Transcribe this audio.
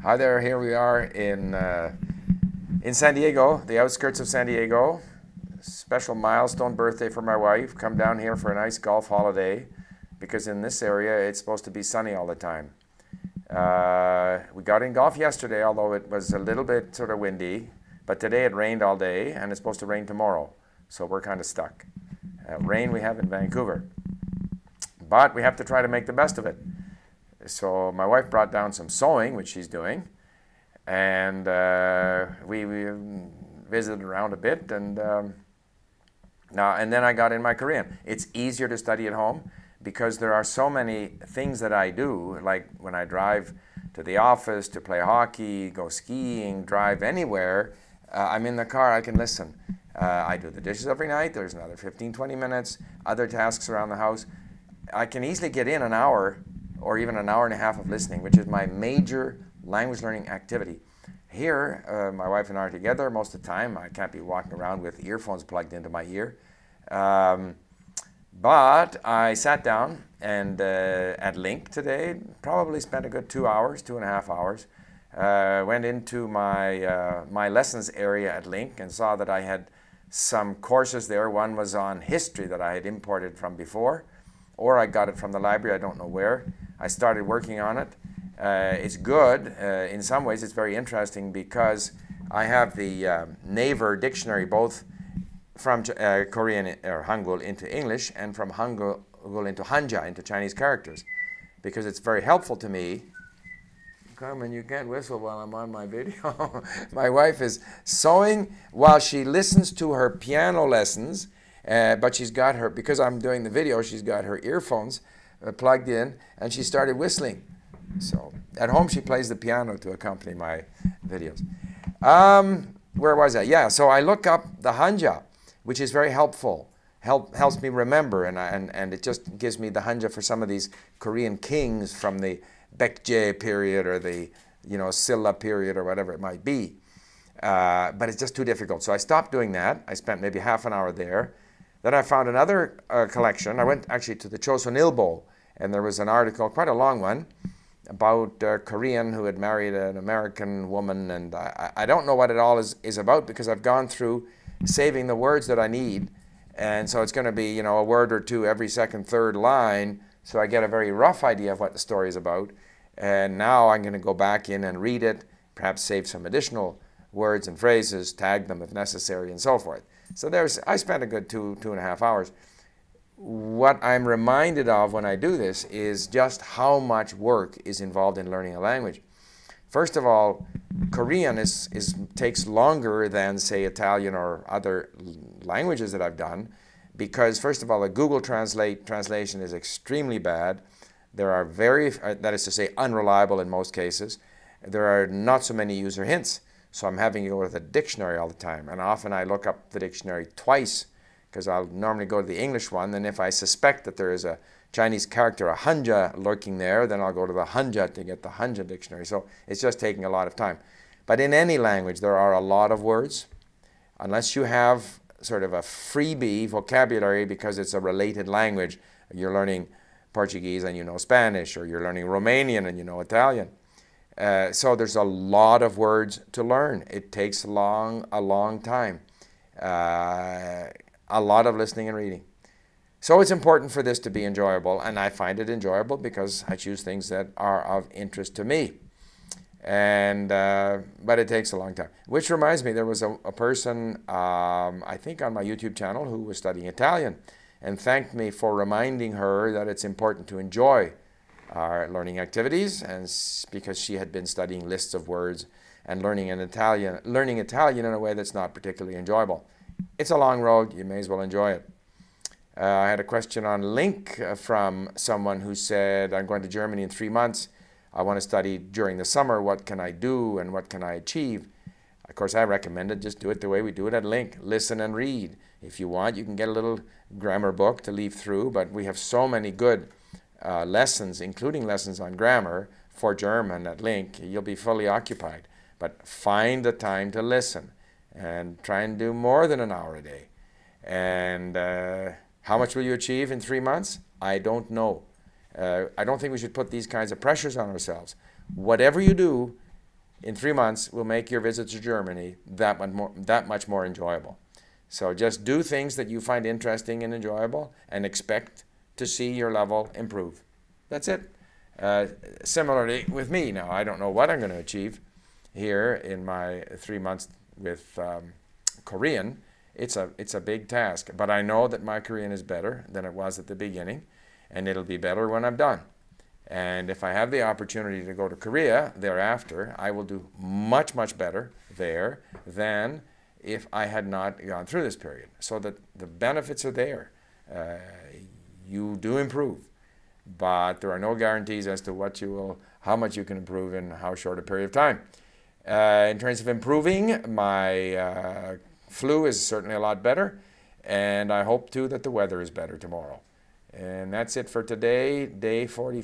Hi there, here we are in San Diego, the outskirts of San Diego. Special milestone birthday for my wife. Come down here for a nice golf holiday because in this area it's supposed to be sunny all the time. We got in golf yesterday, although it was a little bit sort of windy, but today it rained all day and it's supposed to rain tomorrow, so we're kind of stuck. Rain we have in Vancouver, but we have to try to make the best of it. So my wife brought down some sewing, which she's doing, and we visited around a bit, and then I got in my Korean. It's easier to study at home because there are so many things that I do, like when I drive to the office, to play hockey, go skiing, drive anywhere, I'm in the car, I can listen. I do the dishes every night, there's another 15-20 minutes, other tasks around the house. I can easily get in an hour or even an hour and a half of listening, which is my major language learning activity. Here, my wife and I are together most of the time. I can't be walking around with earphones plugged into my ear. But I sat down and at Link today, probably spent a good 2 hours, 2.5 hours. Went into my lessons area at Link and saw that I had some courses there. One was on history that I had imported from before, or I got it from the library, I don't know where. I started working on it. It's good. In some ways, it's very interesting because I have the Naver dictionary both from Korean or Hangul into English and from Hangul into Hanja, into Chinese characters, because it's very helpful to me. Carmen, you can't whistle while I'm on my video. My wife is sewing while she listens to her piano lessons, but she's got her, because I'm doing the video, she's got her earphones plugged in, and she started whistling. So at home she plays the piano to accompany my videos. Where was I? Yeah, so I look up the Hanja, which is very helpful. Helps me remember, and it just gives me the Hanja for some of these Korean kings from the Baekje period or the Silla period or whatever it might be. But it's just too difficult. So I stopped doing that. I spent maybe half an hour there. Then I found another collection. I went actually to the Chosun Ilbo, and there was an article, quite a long one, about a Korean who had married an American woman, and I don't know what it all is about because I've gone through saving the words that I need, and so it's going to be a word or two every second, third line, so I get a very rough idea of what the story is about, and now I'm going to go back in and read it, perhaps save some additional words and phrases, tag them if necessary, and so forth. So I spent a good 2.5 hours. What I'm reminded of when I do this is just how much work is involved in learning a language. First of all, Korean takes longer than, say, Italian or other languages that I've done, because first of all, the Google translation is extremely bad. There are that is to say, unreliable in most cases. There are not so many user hints. So I'm having to go with a dictionary all the time. And often I look up the dictionary twice because I'll normally go to the English one. And if I suspect that there is a Chinese character, a Hanja, lurking there, then I'll go to the Hanja to get the Hanja dictionary. So it's just taking a lot of time. But in any language, there are a lot of words. Unless you have sort of a freebie vocabulary because it's a related language, you're learning Portuguese and you know Spanish, or you're learning Romanian and you know Italian. So there's a lot of words to learn. It takes a long time. A lot of listening and reading. So it's important for this to be enjoyable, and I find it enjoyable because I choose things that are of interest to me. But it takes a long time. Which reminds me, there was a person, I think on my YouTube channel, who was studying Italian and thanked me for reminding her that it's important to enjoy our learning activities, and because she had been studying lists of words and learning Italian in a way that's not particularly enjoyable. It's a long road. You may as well enjoy it. I had a question on Link from someone who said, I'm going to Germany in 3 months. I want to study during the summer. What can I do and what can I achieve? Of course, I recommended just do it the way we do it at Link. Listen and read. If you want, you can get a little grammar book to leaf through, but we have so many good lessons, including lessons on grammar for German at Link. You'll be fully occupied. But find the time to listen and try and do more than an hour a day. And how much will you achieve in 3 months? I don't know. I don't think we should put these kinds of pressures on ourselves. Whatever you do, in 3 months will make your visit to Germany that much more enjoyable. So just do things that you find interesting and enjoyable and expect to see your level improve. That's it. Similarly with me now, I don't know what I'm going to achieve here in my 3 months with Korean. It's a big task, but I know that my Korean is better than it was at the beginning, and it'll be better when I'm done. And if I have the opportunity to go to Korea thereafter, I will do much, much better there than if I had not gone through this period. So that the benefits are there. You do improve, but there are no guarantees as to how much you can improve in how short a period of time. In terms of improving, my flu is certainly a lot better, and I hope too that the weather is better tomorrow. And that's it for today, day 45.